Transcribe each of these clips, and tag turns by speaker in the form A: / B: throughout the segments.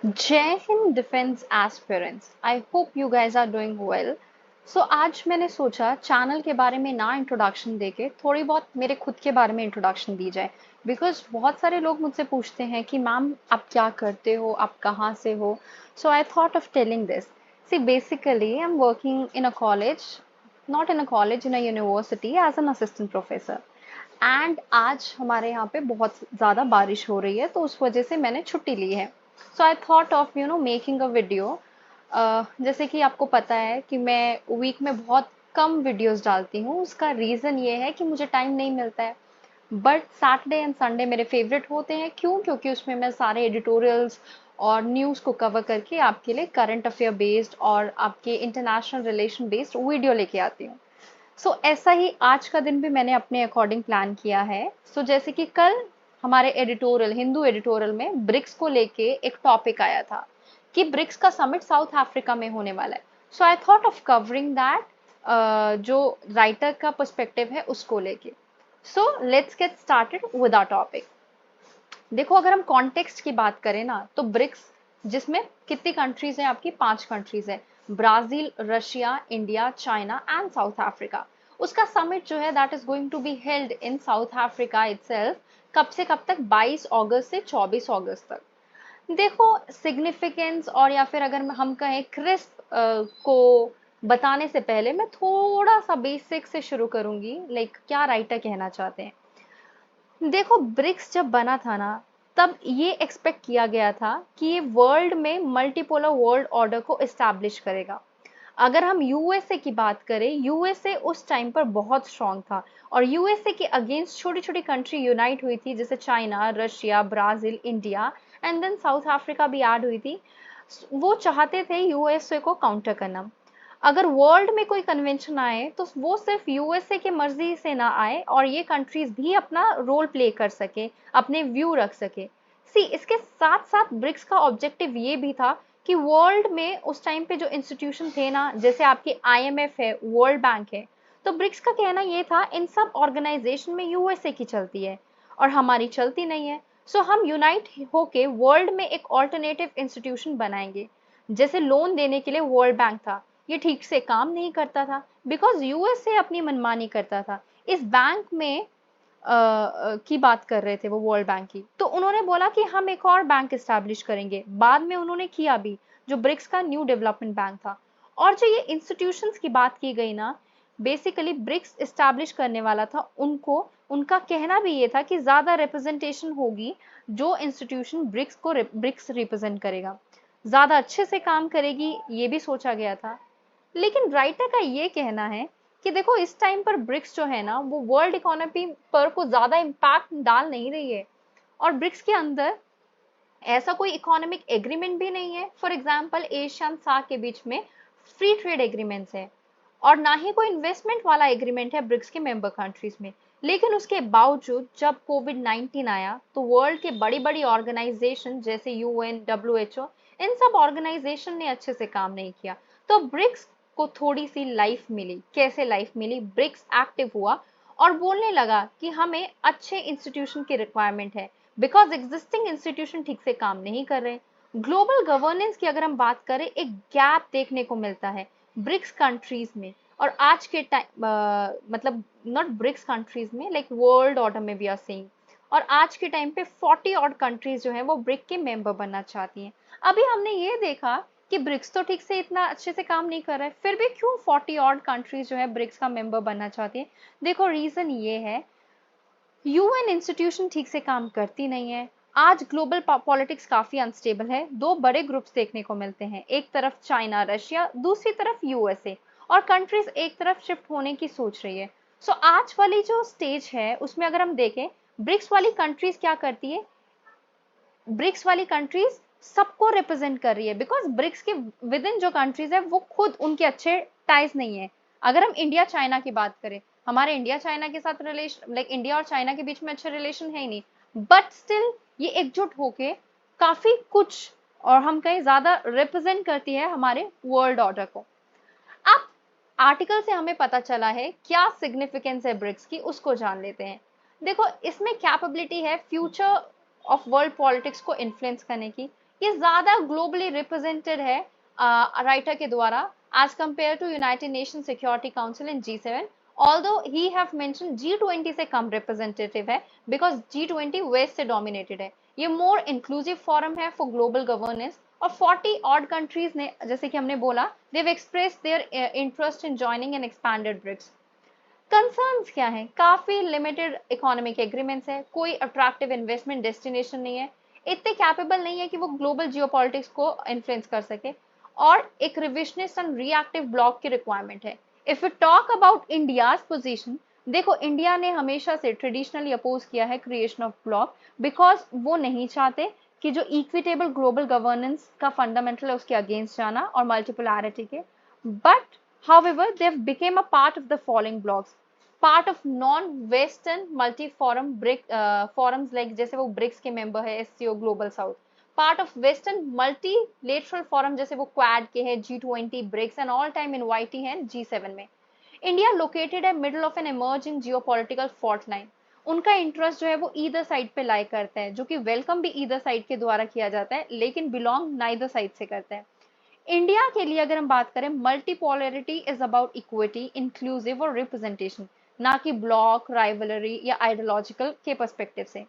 A: जय Hind defence aspirants. I hope you guys are doing well. So आज मैंने सोचा चैनल के बारे में ना इंट्रोडक्शन देके थोड़ी बहुत मेरे खुद के बारे में इंट्रोडक्शन दी जाए। बिकॉज बहुत सारे लोग मुझसे पूछते हैं कि मैम आप क्या करते हो, आप कहाँ से हो। So I thought of telling this. See basically I am working in a college, not in a college, in a university as an assistant professor. And आज हमारे यहाँ पे बहुत ज़्यादा बारिश हो रही है, तो उस वजह से मैंने छुट्टी ली है। So I thought of making a video. जैसे कि आपको पता है कि मैं वीक में बहुत कम वीडियोस डालती हूँ। उसका रीज़न ये है कि मुझे टाइम नहीं मिलता है। बट सैटरडे एंड संडे मेरे फेवरेट होते हैं। क्यों? क्योंकि उसमें मैं सारे एडिटोरियल्स और न्यूज़ को कवर करके आपके लिए करंट अफेयर बेस्ड और आपके इंटरनेशनल रिलेशन बेस्ड वीडियो लेके आती हूँ। ऐसा ही आज का दिन भी मैंने अपने अकॉर्डिंग प्लान किया है। जैसे कि कल हमारे एडिटोरियल, हिंदू एडिटोरियल में ब्रिक्स को लेके एक टॉपिक आया था कि ब्रिक्स का समिट साउथ अफ्रीका में होने वाला है। I thought of covering that, जो राइटर का पर्सपेक्टिव है उसको लेके। Let's get started with our topic. देखो, अगर हम कॉन्टेक्स्ट की बात करें ना, तो ब्रिक्स जिसमें कितनी कंट्रीज हैं? आपकी 5 कंट्रीज है। Brazil, Russia, India, China and South Africa. उसका समिट जो है that is going to be held in South Africa itself. कब से कब तक? 22 अगस्त से 24 अगस्त तक। देखो, सिग्निफिकेंस और या फिर अगर हम कहें क्रिस्प को बताने से पहले मैं थोड़ा सा बेसिक से शुरू करूंगी, लाइक क्या राइटर कहना चाहते हैं। देखो, ब्रिक्स जब बना था ना, तब ये एक्सपेक्ट किया गया था कि ये वर्ल्ड में मल्टीपोलर वर्ल्ड ऑर्डर को एस्टैब्लिश करेगा। अगर हम यूएसए की बात करें, यूएसए उस टाइम पर बहुत स्ट्रांग था और यूएसए के अगेंस्ट छोटी छोटी कंट्री यूनाइट हुई थी, जैसे China, Russia, Brazil, India and then South Africa भी ऐड हुई थी। वो चाहते थे यूएसए को काउंटर करना। अगर वर्ल्ड में कोई कन्वेंशन आए तो वो सिर्फ यूएसए की मर्जी से ना आए और ये कंट्रीज भी अपना रोल प्ले कर सके, अपने व्यू रख सके। इसके साथ साथ ब्रिक्स का ऑब्जेक्टिव ये भी था कि वर्ल्ड में उस टाइम पे जो इंस्टीट्यूशन थे ना, जैसे आपके आईएमएफ है, वर्ल्ड बैंक है, तो ब्रिक्स का कहना ये था इन सब ऑर्गेनाइजेशन में यूएसए की चलती है और हमारी चलती नहीं है। हम यूनाइट होके वर्ल्ड में एक ऑल्टरनेटिव इंस्टीट्यूशन बनाएंगे। जैसे लोन देने के लिए वर्ल्ड बैंक था, ये ठीक से काम नहीं करता था बिकॉज यूएसए अपनी मनमानी करता था। इस बैंक में की बात कर रहे थे वो, वर्ल्ड बैंक की। तो उन्होंने बोला कि हम एक और बैंक इस्टेब्लिश करेंगे। बाद में उन्होंने किया भी, जो ब्रिक्स का न्यू डेवलपमेंट बैंक था। और जो ये इंस्टीट्यूशंस की बात की गई ना, बेसिकली ब्रिक्स इस्टेब्लिश करने वाला था उनको, उनका कहना भी ये था कि ज्यादा रिप्रेजेंटेशन होगी जो इंस्टीट्यूशन ब्रिक्स रिप्रेजेंट करेगा, ज्यादा अच्छे से काम करेगी, ये भी सोचा गया था। लेकिन राइटर का ये कहना है कि देखो, इस टाइम पर ब्रिक्स जो है ना, वो वर्ल्ड इकोनॉमी पर को ज्यादा इम्पैक्ट डाल नहीं रही है और ब्रिक्स के अंदर ऐसा कोई इकोनॉमिक एग्रीमेंट भी नहीं है। For example, Asia and SAARC के बीच में फ्री ट्रेड एग्रीमेंट्स है और ना ही कोई इन्वेस्टमेंट वाला एग्रीमेंट है ब्रिक्स के मेंबर कंट्रीज में। लेकिन उसके बावजूद जब कोविड-19 आया तो वर्ल्ड के बड़ी बड़ी ऑर्गेनाइजेशन जैसे यूएन, डब्ल्यूएचओ, इन सब ऑर्गेनाइजेशन ने अच्छे से काम नहीं किया। तो ब्रिक्स को थोड़ी सी लाइफ मिली। कैसे लाइफ मिली? ब्रिक्स एक्टिव हुआ और बोलने लगा कि हमें अच्छे इंस्टीट्यूशन की रिक्वायरमेंट है बिकॉज एग्जिस्टिंग इंस्टीट्यूशन ठीक से काम नहीं कर रहे। ग्लोबल गवर्नेंस की अगर हम बात करें, एक गैप देखने को मिलता है ब्रिक्स कंट्रीज में। और आज के टाइम, मतलब नॉट ब्रिक्स कंट्रीज में, लाइक वर्ल्ड ऑर्डर में भी आर सेइंग। और आज के टाइम पे 40 ऑड कंट्रीज जो है वो ब्रिक के मेंबर बनना चाहती हैं। अभी हमने ये देखा कि ब्रिक्स तो ठीक से इतना अच्छे से काम नहीं कर रहा है, फिर भी क्यों 40 ऑड कंट्रीज जो है ब्रिक्स का मेंबर बनना चाहती है? देखो, रीजन ये है, यूएन इंस्टीट्यूशन ठीक से काम करती नहीं है। आज ग्लोबल पॉलिटिक्स काफी अनस्टेबल है। दो बड़े ग्रुप्स देखने को मिलते हैं, एक तरफ चाइना, रशिया, दूसरी तरफ यूएसए। और कंट्रीज एक तरफ शिफ्ट होने की सोच रही है। आज वाली जो स्टेज है उसमें अगर हम देखें, ब्रिक्स वाली कंट्रीज क्या करती है? ब्रिक्स वाली कंट्रीज सबको रिप्रेजेंट कर रही है बिकॉज ब्रिक्स के विद इन जो कंट्रीज है वो खुद उनके अच्छे टाइज नहीं है। अगर हम इंडिया चाइना की बात करें, हमारे इंडिया चाइना के साथ रिलेशन, लाइक इंडिया और चाइना के बीच में अच्छे रिलेशन है ही नहीं। बट स्टिल ये एकजुट होके काफी कुछ, और हम कहीं ज्यादा रिप्रेजेंट करती है हमारे वर्ल्ड ऑर्डर को। अब आर्टिकल से हमें पता चला है क्या सिग्निफिकेंस है ब्रिक्स की, उसको जान लेते हैं। देखो, इसमें कैपेबिलिटी है फ्यूचर ऑफ वर्ल्ड पॉलिटिक्स को इन्फ्लुएंस करने की। ये ज्यादा ग्लोबली रिप्रेजेंटेड है राइटर के द्वारा as compare to United Nation Security Council in G7, although he have mention G20 से कम रिप्रेजेंटेटिव है बिकॉज G20 वेस्ट से डोमिनेटेड है। ये मोर इंक्लूसिव फोरम है फॉर ग्लोबल गवर्नेंस, और 40 ऑड कंट्रीज ने, जैसे कि हमने बोला, they have expressed their interest in joining an expanded BRICS. Concerns क्या हैं? काफी लिमिटेड इकोनॉमिक एग्रीमेंट्स है, कोई अट्रैक्टिव इन्वेस्टमेंट डेस्टिनेशन नहीं है, इतने कैपेबल नहीं है कि वो ग्लोबल जियोपॉलिटिक्स को इन्फ्लुएंस कर सके, और एक रिविजनिस्ट एंड रिएक्टिव ब्लॉक की रिक्वायरमेंट है। If you talk about India's position, देखो इंडिया ने हमेशा से ट्रेडिशनली अपोज किया है क्रिएशन ऑफ ब्लॉक, बिकॉज वो नहीं चाहते कि जो इक्विटेबल ग्लोबल गवर्नेंस का फंडामेंटल है उसके अगेंस्ट जाना और मल्टीपोलैरिटी के। But however they have become a part of the following blocks, part of non western multi forum BRIC forums, like जैसे वो ब्रिक्स के मेंबर है, SCO, global South, part of western multilateral forum जैसे वो Quad के है, G20, BRICS, and all time invitee है G7 में। इंडिया लोकेटेड है middle of an emerging geopolitical fault line. उनका इंटरेस्ट जो है वो ईदर साइड पे लाई करता है, जो कि वेलकम भी ईदर साइड के द्वारा किया जाता है, लेकिन बिलोंग नाइदर साइड से करता है। इंडिया के लिए अगर हम बात करें, multipolarity is about equity, inclusive और रिप्रेजेंटेशन, ना कि ब्लॉक, राइवलरी या आइडियोलॉजिकल के पर्सपेक्टिव से।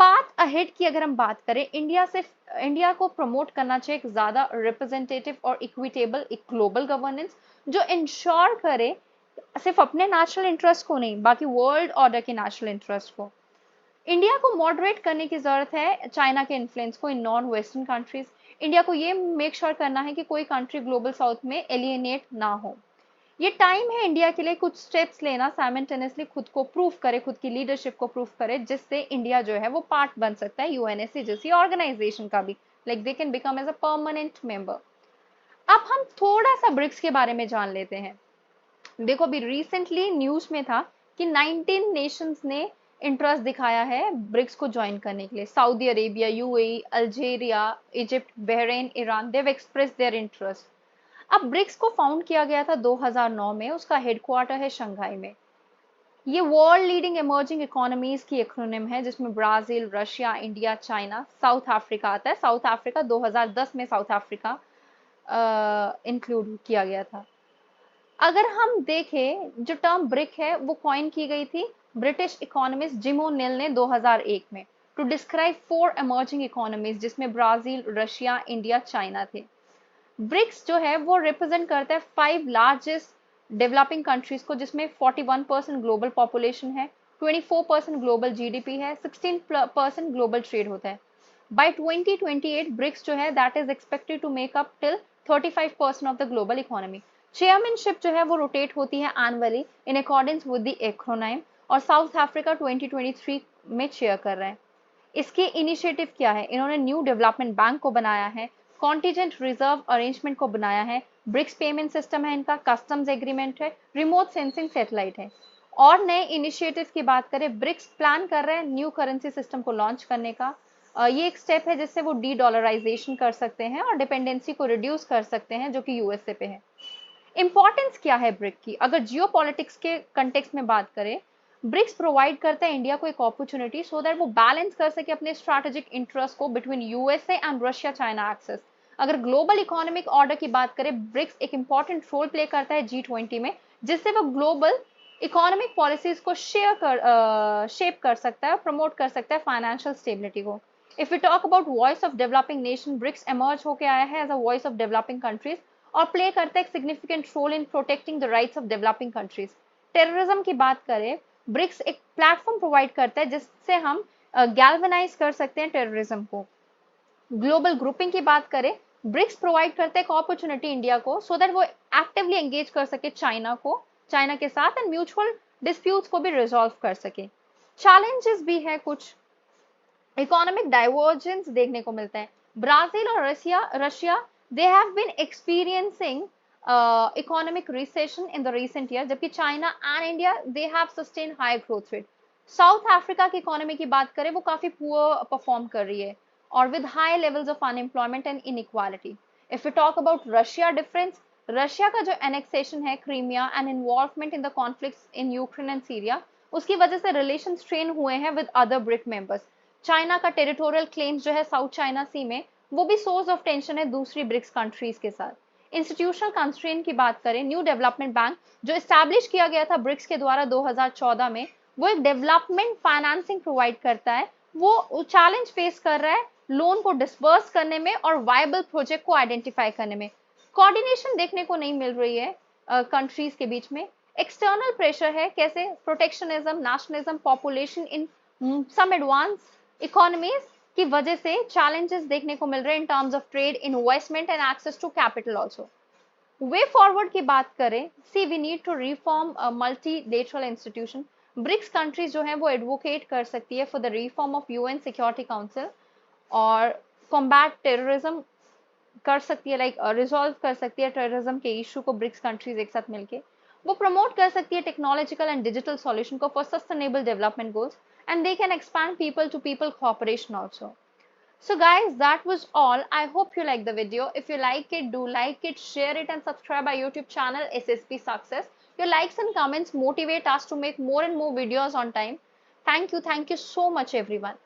A: पाथ अहेड की अगर हम बात करें, इंडिया को प्रमोट करना चाहिए एक ज्यादा रिप्रेजेंटेटिव और इक्विटेबल एक ग्लोबल गवर्नेंस, जो इंश्योर करे सिर्फ अपने नेशनल इंटरेस्ट को नहीं, बाकी वर्ल्ड ऑर्डर के नेशनल इंटरेस्ट को। इंडिया को मॉडरेट करने की जरूरत है चाइना के इन्फ्लुएंस को in non western countries. India को ये मेक श्योर करना है कि कोई कंट्री ग्लोबल साउथ में एलियनेट ना हो। ये टाइम है इंडिया के लिए कुछ स्टेप्स लेना, साइमल्टेनियसली खुद को प्रूव करे, खुद की लीडरशिप को प्रूव करे, जिससे इंडिया जो है वो पार्ट बन सकता है यूएनएससी जैसी ऑर्गेनाइजेशन का भी, like they can become as a permanent member. अब हम थोड़ा सा ब्रिक्स के बारे में जान लेते हैं। देखो अभी रिसेंटली न्यूज में था कि 19 नेशंस ने इंटरेस्ट दिखाया है ब्रिक्स को ज्वाइन करने के लिए। Saudi Arabia, UAE, Algeria, Egypt, Bahrain, Iran, they express their interest. अब ब्रिक्स को फाउंड किया गया था 2009 में, उसका हेडक्वार्टर है शंघाई में। ये वर्ल्ड लीडिंग इमर्जिंग इकोनॉमीज की एक्रोनिम है, जिसमें Brazil, Russia, India, China, south Africa आता है। साउथ अफ्रीका 2010 में साउथ अफ्रीका इंक्लूड किया गया था। अगर हम देखें, जो टर्म ब्रिक है वो कॉइन की गई थी ब्रिटिश इकोनॉमिस्ट जिम ओ'नील ने 2001 में, टू डिस्क्राइब 4 इमर्जिंग इकोनॉमीज, जिसमें ब्राजील, रशिया, इंडिया, चाइना थे। ब्रिक्स जो है वो रिप्रेजेंट करता है 5 लार्जेस्ट डेवलपिंग कंट्रीज को, जिसमें 41% ग्लोबल पॉपुलेशन है, 24% ग्लोबल जीडीपी है, 16% ग्लोबल ट्रेड होता है। बाय 2028 ब्रिक्स जो है that is expected to make up till 35% of the global economy. Chairmanship जो है वो रोटेट होती है annually in according with the acronym, और साउथ अफ्रीका 2023 में चेयर कर रहे हैं। इसके इनिशिएटिव क्या है? इन्होंने न्यू डेवलपमेंट बैंक को बनाया है, कॉन्टीजेंट रिजर्व अरेंजमेंट को बनाया है, ब्रिक्स पेमेंट सिस्टम है इनका, कस्टम्स एग्रीमेंट है, रिमोट सेंसिंग सैटेलाइट है। और नए इनिशिएटिव की बात करें, ब्रिक्स प्लान कर रहे हैं न्यू करेंसी सिस्टम को लॉन्च करने का। ये एक स्टेप है जिससे वो डी डॉलराइजेशन कर सकते हैं और डिपेंडेंसी को रिड्यूस कर सकते हैं, जो कि यूएसए पे है। इंपॉर्टेंस क्या है ब्रिक की? अगर जियो पॉलिटिक्स के कंटेक्स्ट में बात करें, ब्रिक्स प्रोवाइड करता है इंडिया को एक अपॉर्चुनिटी सो दैट वो बैलेंस कर सके अपने स्ट्रैटेजिक इंटरेस्ट को between USA and Russia China access. अगर ग्लोबल इकोनॉमिक ऑर्डर की बात करें, ब्रिक्स एक इंपॉर्टेंट रोल प्ले करता है G20 में, जिससे वो ग्लोबल इकोनॉमिक पॉलिसीज को शेप कर सकता है, प्रमोट कर सकता है फाइनेंशियल स्टेबिलिटी को। If you talk about voice of developing nation, BRICS emerge होकर आया है as a voice of developing countries, और प्ले करता है एक significant role in protecting the rights of developing countries. Terrorism की बात करें, ब्रिक्स एक प्लेटफॉर्म प्रोवाइड करता है जिससे हम गैल्वेनाइज कर सकते हैं टेररिज्म को। ग्लोबल ग्रुपिंग की बात करें, ब्रिक्स प्रोवाइड करते हैं एक अपॉर्चुनिटी इंडिया को सो दैट वो एक्टिवली एंगेज कर सके चाइना के साथ, एंड म्यूचुअल डिस्प्यूट्स को भी रिजॉल्व कर सके। चैलेंजेस भी है कुछ, इकोनॉमिक डाइवर्जेंस देखने को मिलता है। ब्राजील और Russia they have been experiencing economic recession in the recent year, जबकि China and India they have sustain high growth rate. South Africa की इकोनॉमी की बात करें, वो काफी पुअर परफॉर्म कर रही है और with high levels of unemployment and inequality. If you talk about Russia difference, Russia का जो एनेक्सेशन है Crimea and involvement in the conflicts in Ukraine and Syria, उसकी वजह से रिलेशन स्ट्रेन हुए हैं with other brick members. China का territorial claims जो है साउथ चाइना सी में, वो भी सोर्स ऑफ टेंशन है दूसरी ब्रिक्स कंट्रीज के साथ। इंस्टीट्यूशनल कंस्ट्रेंट की बात करें, न्यू डेवलपमेंट बैंक जो एस्टैब्लिश किया गया था ब्रिक्स के द्वारा 2014 में, वो एक डेवलपमेंट फाइनेंसिंग प्रोवाइड करता है। वो चैलेंज फेस कर रहा है लोन को डिसबर्स करने में और वायबल प्रोजेक्ट को आइडेंटिफाई करने में। कोऑर्डिनेशन देखने को नहीं मिल रही है कंट्रीज के बीच में। एक्सटर्नल प्रेशर है, कैसे protectionism, nationalism, population in some advance economies की वजह से चैलेंजेस देखने को मिल रहे हैं in terms of trade, investment and access to capital also. Way forward की बात करें, see we need to reform multilateral institution. BRICS countries जो है वो एडवोकेट कर सकती है for the reform of UN security council और कॉम्बैट टेररिज्म कर सकती है, लाइक रिजॉल्व कर सकती है टेररिज्म के इशू को ब्रिक्स कंट्रीज एक साथ मिलके। वो प्रमोट कर सकती है टेक्नोलॉजिकल एंड डिजिटल सॉल्यूशन को for sustainable development goals, and they can expand people to people cooperation also. So guys, that was all. I hope you like the video. If you like it, do like it, share it and subscribe our YouTube channel SSP Success. Your likes and comments motivate us to make more and more videos on time. Thank you so much everyone.